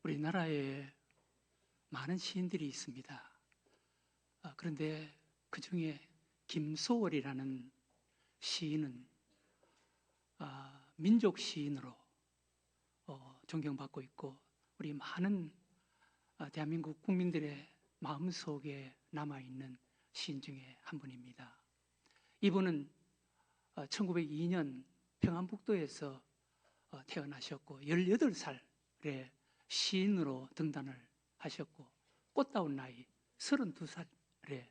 우리나라에 많은 시인들이 있습니다. 그런데 그 중에 김소월이라는 시인은 민족 시인으로 존경받고 있고, 우리 많은 대한민국 국민들의 마음속에 남아있는 시인 중에 한 분입니다. 이분은 1902년 평안북도에서 태어나셨고 18살에 시인으로 등단을 하셨고, 꽃다운 나이 32살에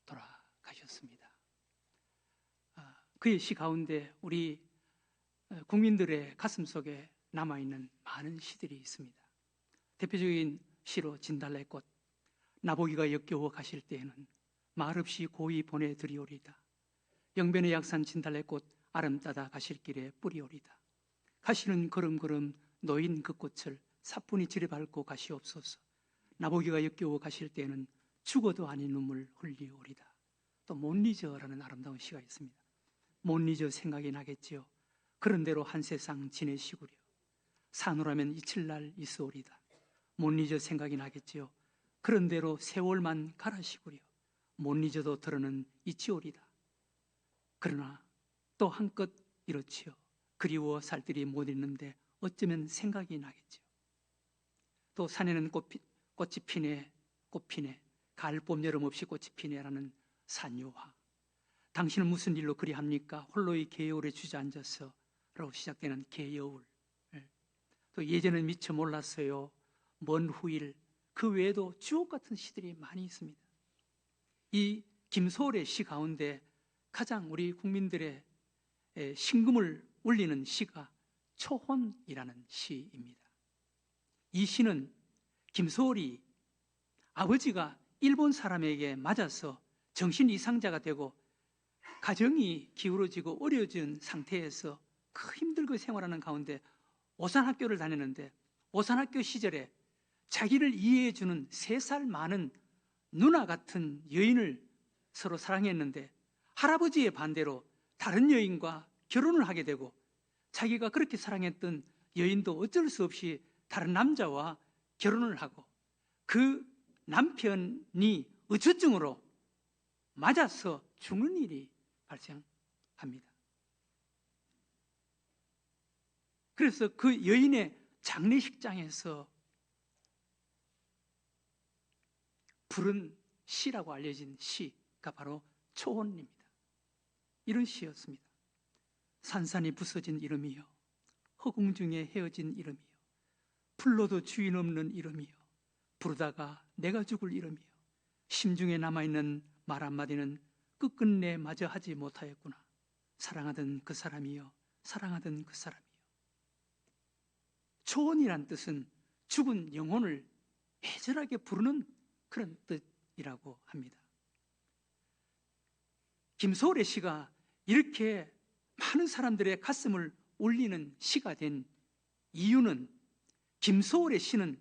돌아가셨습니다. 그의 시 가운데 우리 국민들의 가슴속에 남아있는 많은 시들이 있습니다. 대표적인 시로 진달래꽃, 나보기가 역겨워 가실 때에는 말없이 고이 보내드리오리다. 영변의 약산 진달래꽃 아름 따다 가실 길에 뿌리오리다. 가시는 걸음걸음 놓인 그 꽃을 사뿐히 지레밟고 가시옵소서. 나보기가 역겨워 가실 때에는 죽어도 아닌 눈물 흘리오리다. 또 못 잊어라는 아름다운 시가 있습니다. 못 잊어 생각이 나겠지요. 그런 대로 한 세상 지내시구려. 사노라면 잊힐 날 있어오리다. 못 잊어 생각이 나겠지요. 그런 대로 세월만 가라시구려. 못 잊어도 들어는 잊지오리다. 그러나 또 한껏 이렇지요. 그리워 살들이 못 잊는데 어쩌면 생각이 나겠지요. 또 산에는 꽃이 피네, 꽃 피네, 가을 봄 여름 없이 꽃이 피네라는 산유화. 당신은 무슨 일로 그리합니까? 홀로의 개여울에 주저앉아서 라고 시작되는 개여울. 또 예전엔 미처 몰랐어요. 먼 후일. 그 외에도 주옥 같은 시들이 많이 있습니다. 이 김소월의 시 가운데 가장 우리 국민들의 심금을 울리는 시가 초혼이라는 시입니다. 이 시는 김소월이 아버지가 일본 사람에게 맞아서 정신 이상자가 되고 가정이 기울어지고 어려워진 상태에서 힘들게 생활하는 가운데 오산학교를 다녔는데, 오산학교 시절에 자기를 이해해주는 3살 많은 누나 같은 여인을 서로 사랑했는데, 할아버지의 반대로 다른 여인과 결혼을 하게 되고, 자기가 그렇게 사랑했던 여인도 어쩔 수 없이 다른 남자와 결혼을 하고, 그 남편이 의처증으로 맞아서 죽는 일이 발생합니다. 그래서 그 여인의 장례식장에서 부른 시라고 알려진 시가 바로 초혼입니다. 이런 시였습니다. 산산이 부서진 이름이요, 허공 중에 헤어진 이름이요, 불러도 주인 없는 이름이요, 부르다가 내가 죽을 이름이요, 심중에 남아있는 말 한마디는 끝끝내 마저 하지 못하였구나. 사랑하던 그 사람이요, 사랑하던 그 사람이요. 초혼이란 뜻은 죽은 영혼을 애절하게 부르는 그런 뜻이라고 합니다. 김소월의 시가 이렇게 많은 사람들의 가슴을 울리는 시가 된 이유는, 김소월의 시는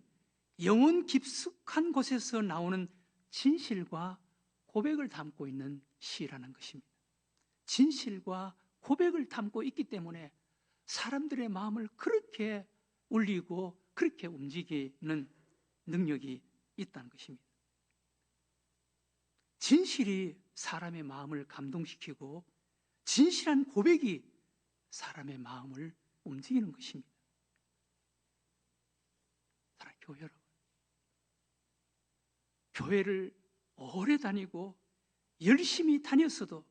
영혼 깊숙한 곳에서 나오는 진실과 고백을 담고 있는 시라는 것입니다. 진실과 고백을 담고 있기 때문에 사람들의 마음을 그렇게 울리고 그렇게 움직이는 능력이 있다는 것입니다. 진실이 사람의 마음을 감동시키고 진실한 고백이 사람의 마음을 움직이는 것입니다. 사랑하는 교회 여러분, 교회를 오래 다니고 열심히 다녔어도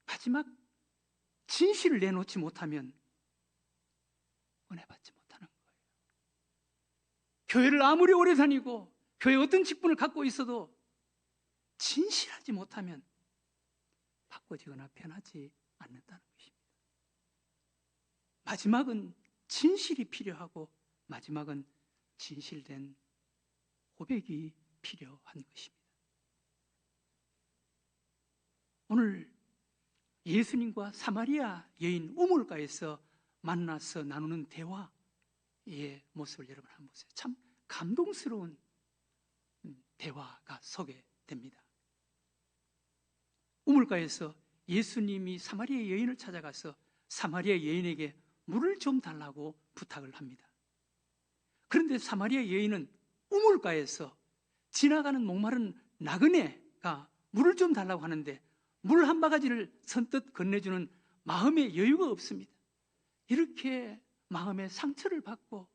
마지막 진실을 내놓지 못하면 은혜 받지 못하는 거예요. 교회를 아무리 오래 다니고 교회 어떤 직분을 갖고 있어도 진실하지 못하면 바꿔지거나 변하지 않는다는 것입니다. 마지막은 진실이 필요하고 마지막은 진실된 고백이 필요한 것입니다. 오늘 예수님과 사마리아 여인 우물가에서 만나서 나누는 대화의 모습을 여러분 한번 보세요. 참 감동스러운 대화가 소개됩니다. 우물가에서 예수님이 사마리아 여인을 찾아가서 사마리아 여인에게 물을 좀 달라고 부탁을 합니다. 그런데 사마리아 여인은 우물가에서 지나가는 목마른 나그네가 물을 좀 달라고 하는데 물 한 바가지를 선뜻 건네주는 마음의 여유가 없습니다. 이렇게 마음의 상처를 받고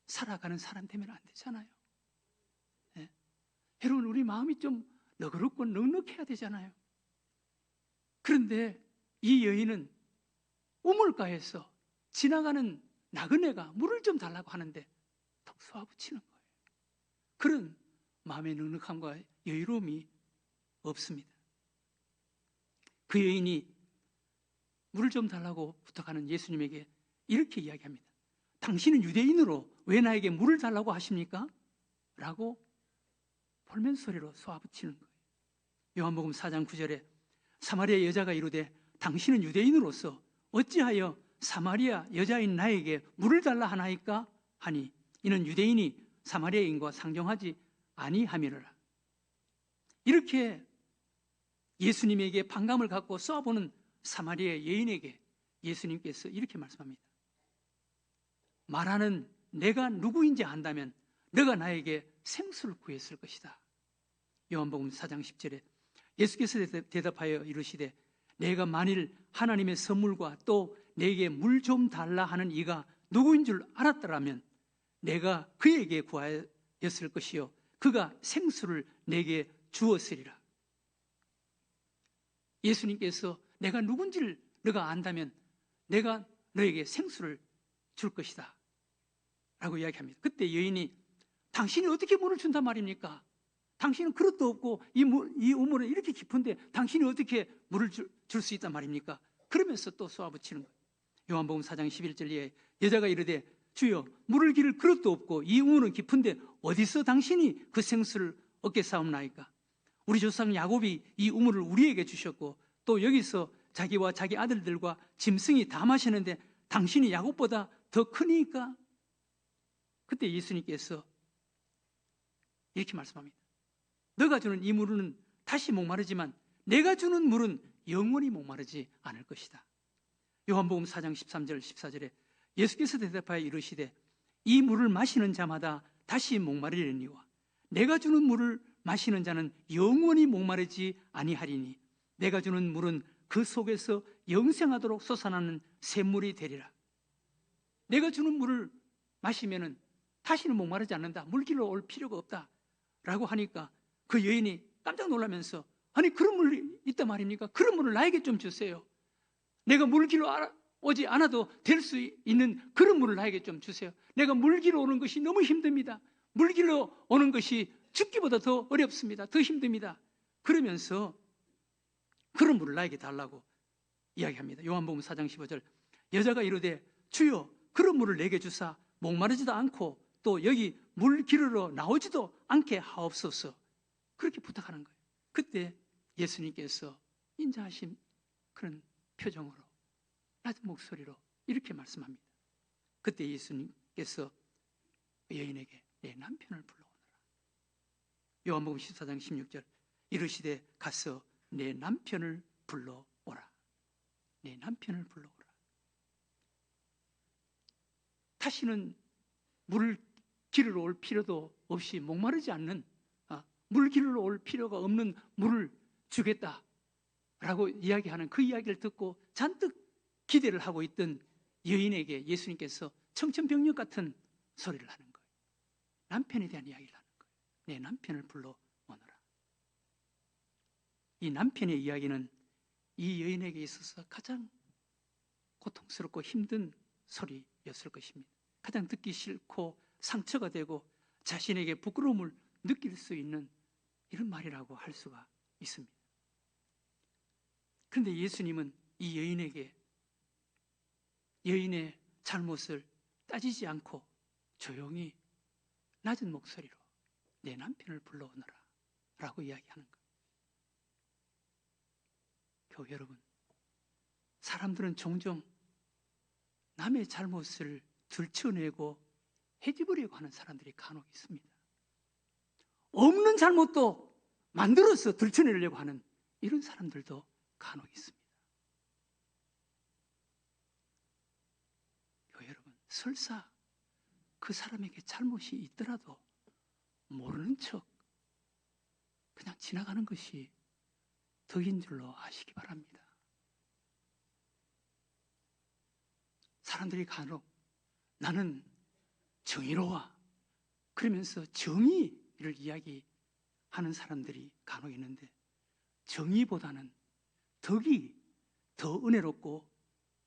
살아가는 사람 되면 안 되잖아요. 네? 여러분, 우리 마음이 좀 너그럽고 넉넉해야 되잖아요. 그런데 이 여인은 우물가에서 지나가는 나그네가 물을 좀 달라고 하는데 턱 쏘아붙이는 거예요. 그런 마음의 넉넉함과 여유로움이 없습니다. 그 여인이 물을 좀 달라고 부탁하는 예수님에게 이렇게 이야기합니다. 당신은 유대인으로 왜 나에게 물을 달라고 하십니까? 라고 볼멘 소리로 쏘아붙이는 거예요. 요한복음 4장 9절에 사마리아 여자가 이르되 당신은 유대인으로서 어찌하여 사마리아 여자인 나에게 물을 달라 하나이까? 하니 이는 유대인이 사마리아인과 상종하지 아니함이로라. 이렇게 예수님에게 반감을 갖고 쏘아보는 사마리아 여인에게 예수님께서 이렇게 말씀합니다. 말하는 내가 누구인지 안다면 너가 나에게 생수를 구했을 것이다. 요한복음 4장 10절에 예수께서 대답하여 이르시되 내가 만일 하나님의 선물과 또 내게 물 좀 달라 하는 이가 누구인 줄 알았더라면 내가 그에게 구하였을 것이요 그가 생수를 내게 주었으리라. 예수님께서 내가 누군지를 너가 안다면 내가 너에게 생수를 줄 것이다 라고 이야기합니다. 그때 여인이 당신이 어떻게 물을 준단 말입니까? 당신은 그릇도 없고 이 우물은 이렇게 깊은데 당신이 어떻게 물을 줄 수 있단 말입니까? 그러면서 또 쏘아붙이는 거예요. 요한복음 4장 11절에 여자가 이르되 주여 물을 기를 그릇도 없고 이 우물은 깊은데 어디서 당신이 그 생수를 얻겠사옵나이까? 우리 조상 야곱이 이 우물을 우리에게 주셨고 또 여기서 자기와 자기 아들들과 짐승이 다 마시는데 당신이 야곱보다 더 크니까? 그때 예수님께서 이렇게 말씀합니다. 너가 주는 이 물은 다시 목마르지만 내가 주는 물은 영원히 목마르지 않을 것이다. 요한복음 4장 13절 14절에 예수께서 대답하여 이르시되 이 물을 마시는 자마다 다시 목마르리니와 내가 주는 물을 마시는 자는 영원히 목마르지 아니하리니 내가 주는 물은 그 속에서 영생하도록 솟아나는 샘물이 되리라. 내가 주는 물을 마시면은 다시는 목마르지 않는다. 물길로 올 필요가 없다 라고 하니까 그 여인이 깜짝 놀라면서 아니 그런 물이 있단 말입니까? 그런 물을 나에게 좀 주세요. 내가 물길로 오지 않아도 될 수 있는 그런 물을 나에게 좀 주세요. 내가 물길로 오는 것이 너무 힘듭니다. 물길로 오는 것이 죽기보다 더 어렵습니다. 더 힘듭니다. 그러면서 그런 물을 나에게 달라고 이야기합니다. 요한복음 4장 15절 여자가 이르되 주여 그런 물을 내게 주사 목마르지도 않고 또 여기 물 기르러 나오지도 않게 하옵소서. 그렇게 부탁하는 거예요. 그때 예수님께서 인자하신 그런 표정으로 낮은 목소리로 이렇게 말씀합니다. 그때 예수님께서 여인에게 내 남편을 불러오너라. 요한복음 14장 16절 이르시되 가서 내 남편을 불러오라. 내 남편을 불러오라. 다시는 물을 기르러 올 필요도 없이 목마르지 않는 물 기르러 올 필요가 없는 물을 주겠다라고 이야기하는 그 이야기를 듣고 잔뜩 기대를 하고 있던 여인에게 예수님께서 청천벽력 같은 소리를 하는 거예요. 남편에 대한 이야기를 하는 거예요. 내 남편을 불러오너라. 이 남편의 이야기는 이 여인에게 있어서 가장 고통스럽고 힘든 소리였을 것입니다. 가장 듣기 싫고 상처가 되고 자신에게 부끄러움을 느낄 수 있는 이런 말이라고 할 수가 있습니다. 그런데 예수님은 이 여인에게 여인의 잘못을 따지지 않고 조용히 낮은 목소리로 내 남편을 불러오너라 라고 이야기하는 거예요. 교회 여러분, 사람들은 종종 남의 잘못을 들춰내고 헤집으려고 하는 사람들이 간혹 있습니다. 없는 잘못도 만들어서 들춰내려고 하는 이런 사람들도 간혹 있습니다. 교회 여러분, 설사 그 사람에게 잘못이 있더라도 모르는 척 그냥 지나가는 것이 덕인 줄로 아시기 바랍니다. 사람들이 간혹 나는 정의로워 그러면서 정의를 이야기하는 사람들이 간혹 있는데, 정의보다는 덕이 더 은혜롭고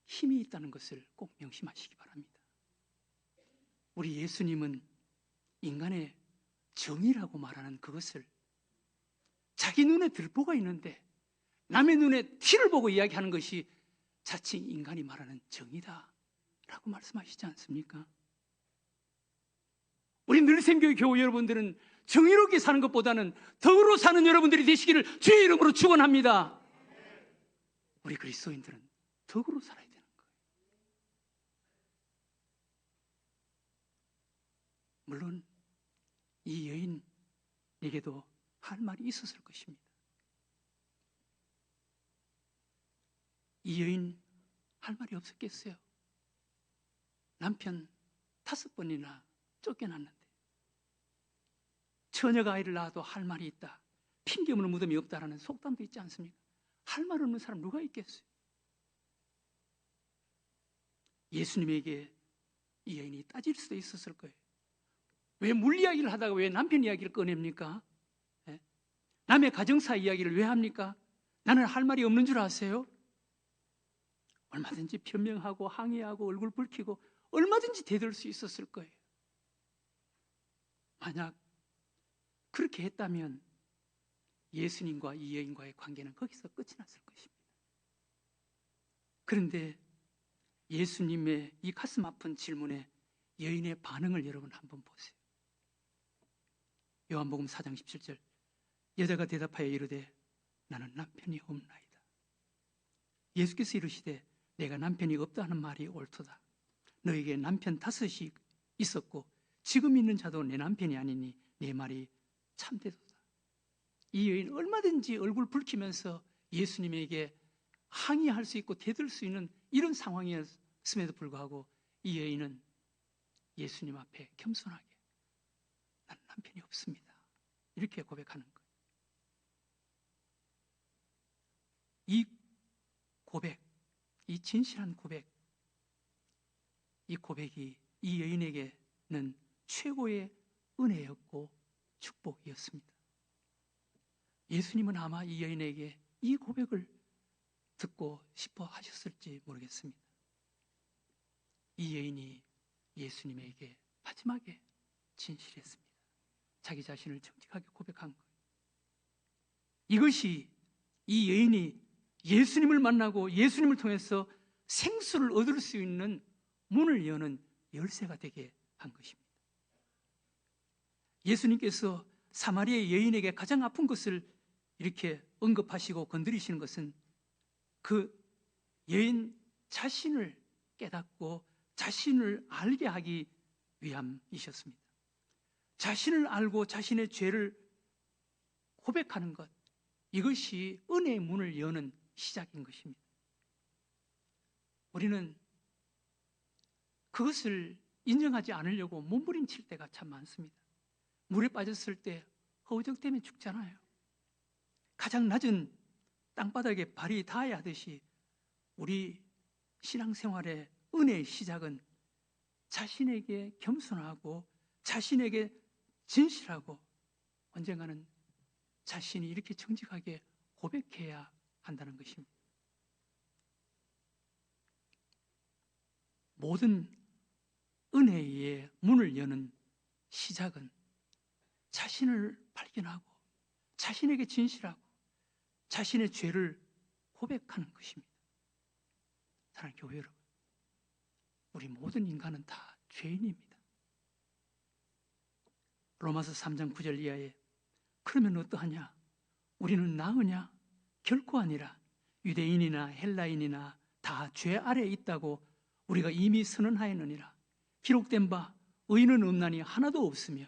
힘이 있다는 것을 꼭 명심하시기 바랍니다. 우리 예수님은 인간의 정의라고 말하는 그것을 자기 눈에 들보가 있는데 남의 눈에 티를 보고 이야기하는 것이 자칭 인간이 말하는 정의다 라고 말씀하시지 않습니까? 우리 늘생교회 교우 여러분들은 정의롭게 사는 것보다는 덕으로 사는 여러분들이 되시기를 주의 이름으로 축원합니다. 우리 그리스도인들은 덕으로 살아야 되는 거예요. 물론 이 여인에게도 할 말이 있었을 것입니다. 이 여인 할 말이 없었겠어요? 남편 5번이나 쫓겨났는데, 처녀가 아이를 낳아도 할 말이 있다, 핑계 없는 무덤이 없다라는 속담도 있지 않습니까? 할 말 없는 사람 누가 있겠어요? 예수님에게 이 여인이 따질 수도 있었을 거예요. 왜 물 이야기를 하다가 왜 남편 이야기를 꺼냅니까? 네? 남의 가정사 이야기를 왜 합니까? 나는 할 말이 없는 줄 아세요? 얼마든지 변명하고 항의하고 얼굴 붉히고 얼마든지 대들 수 있었을 거예요. 만약 그렇게 했다면 예수님과 이 여인과의 관계는 거기서 끝이 났을 것입니다. 그런데 예수님의 이 가슴 아픈 질문에 여인의 반응을 여러분 한번 보세요. 요한복음 4장 17절, 여자가 대답하여 이르되 나는 남편이 없나이다. 예수께서 이르시되 내가 남편이 없다 하는 말이 옳도다. 너에게 남편 5이 있었고 지금 있는 자도 내 남편이 아니니 내 말이 참되도다. 이 여인 얼마든지 얼굴 붉히면서 예수님에게 항의할 수 있고 대들 수 있는 이런 상황이었음에도 불구하고 이 여인은 예수님 앞에 겸손하게 나는 남편이 없습니다 이렇게 고백하는 거예요. 이 고백, 이 진실한 고백, 이 고백이 이 여인에게는 최고의 은혜였고 축복이었습니다. 예수님은 아마 이 여인에게 이 고백을 듣고 싶어 하셨을지 모르겠습니다. 이 여인이 예수님에게 마지막에 진실했습니다. 자기 자신을 정직하게 고백한 거예요. 이것이 이 여인이 예수님을 만나고 예수님을 통해서 생수를 얻을 수 있는 문을 여는 열쇠가 되게 한 것입니다. 예수님께서 사마리아의 여인에게 가장 아픈 것을 이렇게 언급하시고 건드리시는 것은 그 여인 자신을 깨닫고 자신을 알게 하기 위함이셨습니다. 자신을 알고 자신의 죄를 고백하는 것, 이것이 은혜의 문을 여는 시작인 것입니다. 우리는 그것을 인정하지 않으려고 몸부림칠 때가 참 많습니다. 물에 빠졌을 때 허우적대면 죽잖아요. 가장 낮은 땅바닥에 발이 닿아야 하듯이 우리 신앙생활의 은혜의 시작은 자신에게 겸손하고 자신에게 진실하고 언젠가는 자신이 이렇게 정직하게 고백해야 한다는 것입니다. 모든 은혜의 문을 여는 시작은 자신을 발견하고 자신에게 진실하고 자신의 죄를 고백하는 것입니다. 사랑하는 교회 여러분, 우리 모든 인간은 다 죄인입니다. 로마서 3장 9절 이하에 그러면 어떠하냐? 우리는 나으냐? 결코 아니라 유대인이나 헬라인이나 다 죄 아래에 있다고 우리가 이미 선언하였느니라. 기록된 바 의인은 없나니 하나도 없으며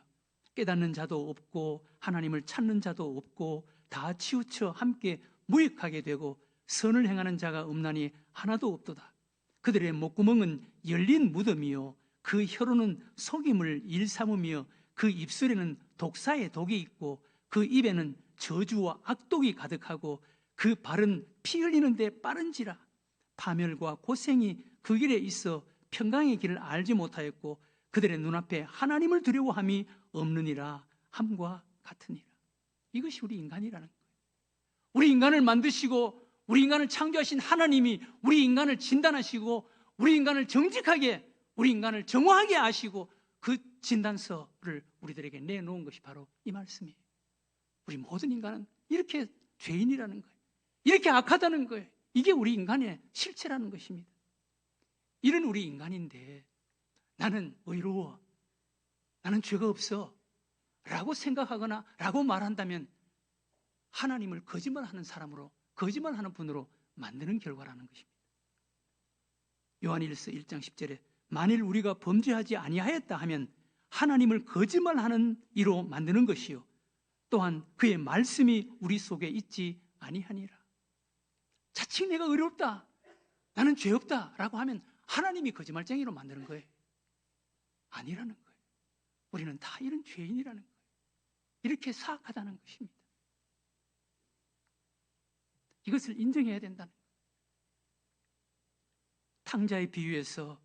깨닫는 자도 없고 하나님을 찾는 자도 없고 다 치우쳐 함께 무익하게 되고 선을 행하는 자가 없나니 하나도 없도다. 그들의 목구멍은 열린 무덤이요 그 혀로는 속임을 일삼으며 그 입술에는 독사의 독이 있고 그 입에는 저주와 악독이 가득하고 그 발은 피 흘리는데 빠른지라. 파멸과 고생이 그 길에 있어 평강의 길을 알지 못하였고 그들의 눈앞에 하나님을 두려워함이 없느니라 함과 같으니라. 이것이 우리 인간이라는 거예요. 우리 인간을 만드시고 우리 인간을 창조하신 하나님이 우리 인간을 진단하시고 우리 인간을 정직하게, 우리 인간을 정화하게 아시고 그 진단서를 우리들에게 내놓은 것이 바로 이 말씀이에요. 우리 모든 인간은 이렇게 죄인이라는 거예요. 이렇게 악하다는 거예요. 이게 우리 인간의 실체라는 것입니다. 이런 우리 인간인데 나는 의로워, 나는 죄가 없어 라고 생각하거나 라고 말한다면 하나님을 거짓말하는 사람으로, 거짓말하는 분으로 만드는 결과라는 것입니다. 요한일서 1장 10절에 만일 우리가 범죄하지 아니하였다 하면 하나님을 거짓말하는 이로 만드는 것이요 또한 그의 말씀이 우리 속에 있지 아니하니라. 자칫 내가 의롭다, 나는 죄 없다 라고 하면 하나님이 거짓말쟁이로 만드는 거예요. 아니라는 거예요. 우리는 다 이런 죄인이라는 거예요. 이렇게 사악하다는 것입니다. 이것을 인정해야 된다는 거예요. 탕자의 비유에서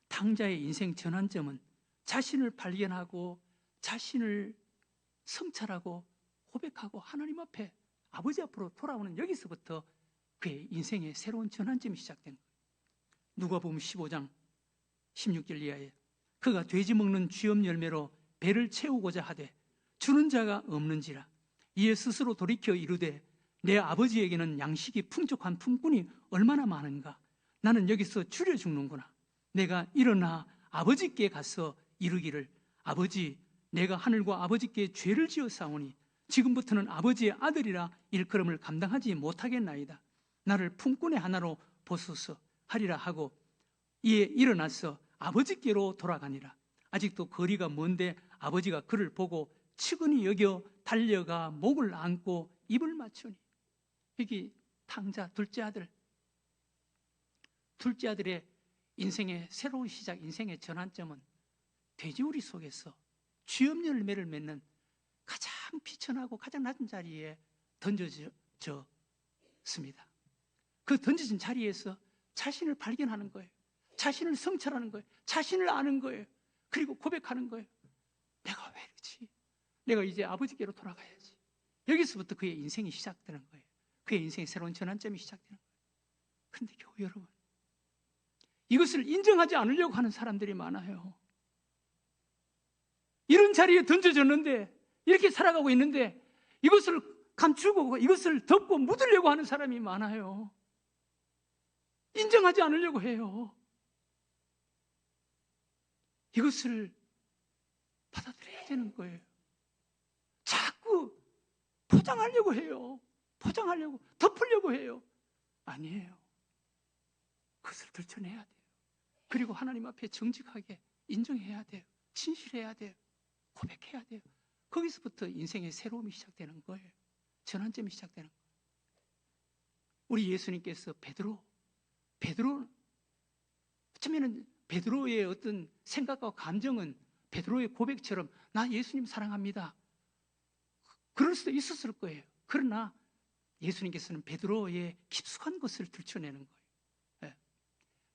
탕자의 인생 전환점은 자신을 발견하고 자신을 성찰하고 고백하고 하나님 앞에, 아버지 앞으로 돌아오는 여기서부터 그의 인생의 새로운 전환점이 시작된 거예요. 누가복음 15장 16절 이하에 그가 돼지 먹는 쥐엄 열매로 배를 채우고자 하되 주는 자가 없는지라. 이에 스스로 돌이켜 이르되 내 아버지에게는 양식이 풍족한 품꾼이 얼마나 많은가. 나는 여기서 줄여 죽는구나. 내가 일어나 아버지께 가서 이르기를 아버지, 내가 하늘과 아버지께 죄를 지었사오니 지금부터는 아버지의 아들이라 일컬음을 감당하지 못하겠나이다. 나를 품꾼의 하나로 보소서 하리라 하고 이에 일어나서 아버지께로 돌아가니라. 아직도 거리가 먼데 아버지가 그를 보고 측은히 여겨 달려가 목을 안고 입을 맞추니. 여기 탕자 둘째 아들의 인생의 새로운 시작, 인생의 전환점은 돼지우리 속에서 쥐엄 열매를 맺는 가장 비천하고 가장 낮은 자리에 던져졌습니다. 그 던져진 자리에서 자신을 발견하는 거예요. 자신을 성찰하는 거예요. 자신을 아는 거예요. 그리고 고백하는 거예요. 내가 왜 이러지? 내가 이제 아버지께로 돌아가야지. 여기서부터 그의 인생이 시작되는 거예요. 그의 인생의 새로운 전환점이 시작되는 거예요. 그런데 교우 여러분, 이것을 인정하지 않으려고 하는 사람들이 많아요. 이런 자리에 던져졌는데, 이렇게 살아가고 있는데 이것을 감추고 이것을 덮고 묻으려고 하는 사람이 많아요. 인정하지 않으려고 해요. 이것을 받아들여야 되는 거예요. 자꾸 포장하려고 해요. 포장하려고, 덮으려고 해요. 아니에요. 그것을 들춰내야 돼요. 그리고 하나님 앞에 정직하게 인정해야 돼요. 진실해야 돼요. 고백해야 돼요. 거기서부터 인생의 새로움이 시작되는 거예요. 전환점이 시작되는 거예요. 우리 예수님께서 베드로 어쩌면 베드로의 어떤 생각과 감정은 베드로의 고백처럼 나 예수님 사랑합니다, 그럴 수도 있었을 거예요. 그러나 예수님께서는 베드로의 깊숙한 것을 들춰내는 거예요.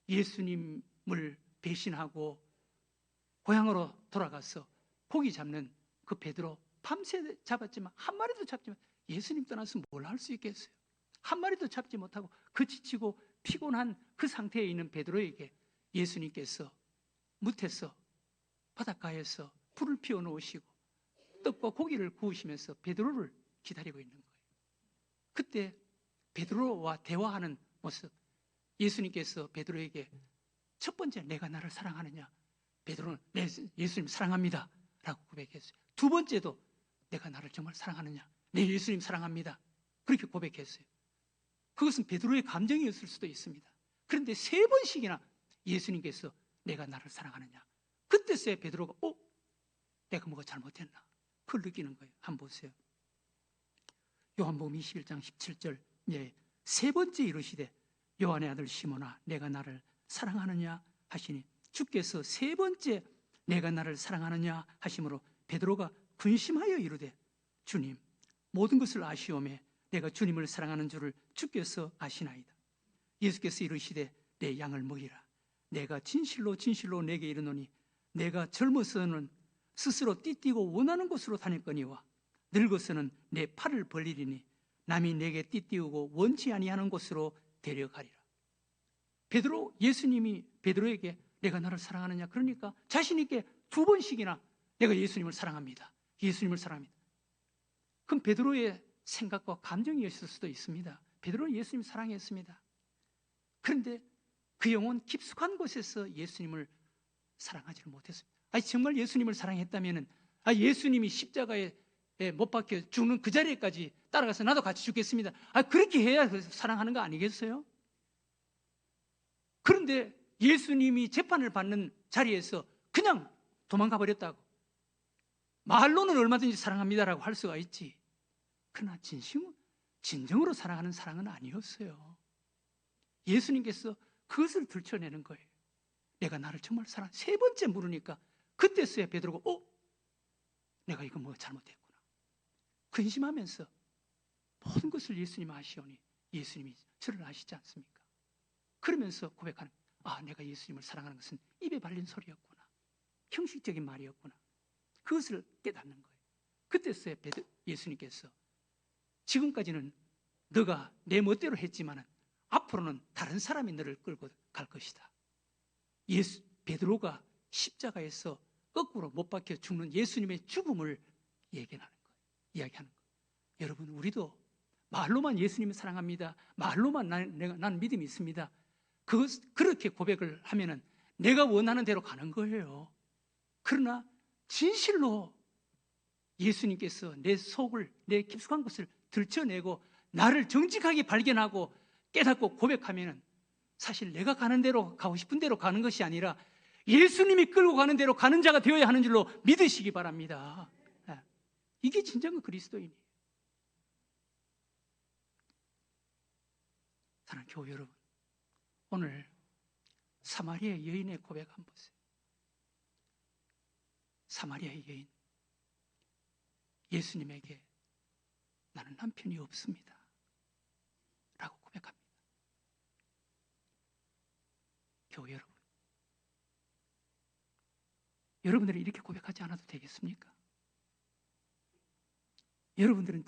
예수님을 배신하고 고향으로 돌아가서 고기 잡는 그 베드로, 밤새 잡았지만 한 마리도 잡지 못, 예수님 떠나서 뭘 할 수 있겠어요? 한 마리도 잡지 못하고 그 지치고 피곤한 그 상태에 있는 베드로에게 예수님께서 무태서 바닷가에서 불을 피워 놓으시고 떡과 고기를 구우시면서 베드로를 기다리고 있는 거예요. 그때 베드로와 대화하는 모습, 예수님께서 베드로에게 첫 번째, 내가 나를 사랑하느냐? 베드로는 네, 예수님 사랑합니다 라고 고백했어요. 두 번째도 내가 나를 정말 사랑하느냐? 네, 예수님 사랑합니다. 그렇게 고백했어요. 그것은 베드로의 감정이었을 수도 있습니다. 그런데 세 번씩이나 예수님께서 내가 나를 사랑하느냐? 그때서야 베드로가 내가 뭐가 잘못했나? 그걸 느끼는 거예요. 한번 보세요. 요한복음 21장 17절 세 번째 이르시되 요한의 아들 시몬아, 내가 나를 사랑하느냐 하시니 주께서 세 번째 내가 나를 사랑하느냐 하심으로 베드로가 근심하여 이르되 주님 모든 것을 아시오매 내가 주님을 사랑하는 줄을 주께서 아시나이다. 예수께서 이르시되 내 양을 먹이라. 내가 진실로 진실로 내게 이르노니 내가 젊어서는 스스로 띠띠고 원하는 곳으로 다녔거니와 늙어서는 내 팔을 벌리리니 남이 내게 띠띠우고 원치 아니하는 곳으로 데려가리라. 예수님이 베드로에게 내가 나를 사랑하느냐, 그러니까 자신 있게 두 번씩이나 내가 예수님을 사랑합니다. 예수님을 사랑합니다. 그럼 베드로의 생각과 감정이었을 수도 있습니다. 베드로는 예수님을 사랑했습니다. 그런데 그 영혼 깊숙한 곳에서 예수님을 사랑하지를 못했습니다. 정말 예수님을 사랑했다면 예수님이 십자가에 못 박혀 죽는 그 자리에까지 따라가서 나도 같이 죽겠습니다. 그렇게 해야 사랑하는 거 아니겠어요? 그런데 예수님이 재판을 받는 자리에서 그냥 도망가 버렸다고. 말로는 얼마든지 사랑합니다라고 할 수가 있지. 그러나 진정으로 사랑하는 사랑은 아니었어요. 예수님께서 그것을 들춰내는 거예요. 내가 나를 정말 사랑해. 세 번째 물으니까 그때서야 베드로가 내가 이거 뭐 잘못했구나. 근심하면서 모든 것을 예수님 아시오니 예수님이 저를 아시지 않습니까? 그러면서 고백하는 내가 예수님을 사랑하는 것은 입에 발린 소리였구나. 형식적인 말이었구나. 그것을 깨닫는 거예요. 그때서야 예수님께서 지금까지는 너가 내 멋대로 했지만 앞으로는 다른 사람이 너를 끌고 갈 것이다. 베드로가 십자가에서 거꾸로 못 박혀 죽는 예수님의 죽음을 이야기하는 거예요. 여러분, 우리도 말로만 예수님을 사랑합니다. 말로만 나는 믿음이 있습니다. 그렇게 고백을 하면은 내가 원하는 대로 가는 거예요. 그러나 진실로 예수님께서 내 속을, 내 깊숙한 곳을 들춰내고 나를 정직하게 발견하고 깨닫고 고백하면은 사실 내가 가는 대로, 가고 싶은 대로 가는 것이 아니라 예수님이 끌고 가는 대로 가는 자가 되어야 하는 줄로 믿으시기 바랍니다. 이게 진정한 그리스도인이에요. 사랑하는 교회 여러분, 오늘 사마리아 여인의 고백 한번 보세요. 사마리아 여인, 예수님에게 나는 남편이 없습니다 라고 고백합니다. 교회 여러분, 여러분들이 이렇게 고백하지 않아도 되겠습니까? 여러분들은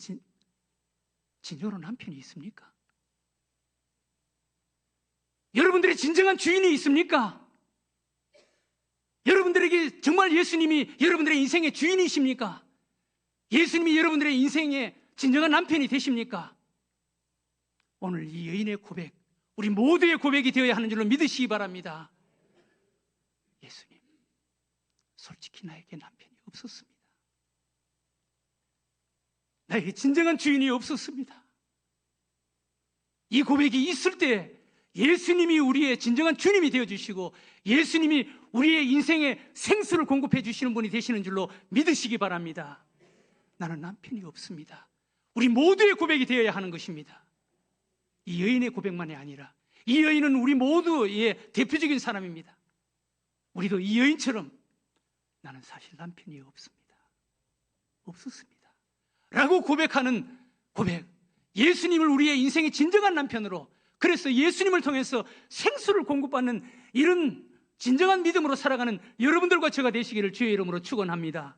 진정으로 남편이 있습니까? 여러분들의 진정한 주인이 있습니까? 여러분들에게 정말 예수님이 여러분들의 인생의 주인이십니까? 예수님이 여러분들의 인생의 진정한 남편이 되십니까? 오늘 이 여인의 고백, 우리 모두의 고백이 되어야 하는 줄로 믿으시기 바랍니다. 예수님, 솔직히 나에게 남편이 없었습니다. 나에게 진정한 주인이 없었습니다. 이 고백이 있을 때 예수님이 우리의 진정한 주님이 되어주시고 예수님이 우리의 인생에 생수를 공급해 주시는 분이 되시는 줄로 믿으시기 바랍니다. 나는 남편이 없습니다. 우리 모두의 고백이 되어야 하는 것입니다. 이 여인의 고백만이 아니라 이 여인은 우리 모두의 대표적인 사람입니다. 우리도 이 여인처럼 나는 사실 남편이 없었습니다 라고 고백하는 고백, 예수님을 우리의 인생의 진정한 남편으로, 그래서 예수님을 통해서 생수를 공급받는 이런 진정한 믿음으로 살아가는 여러분들과 제가 되시기를 주의 이름으로 축원합니다.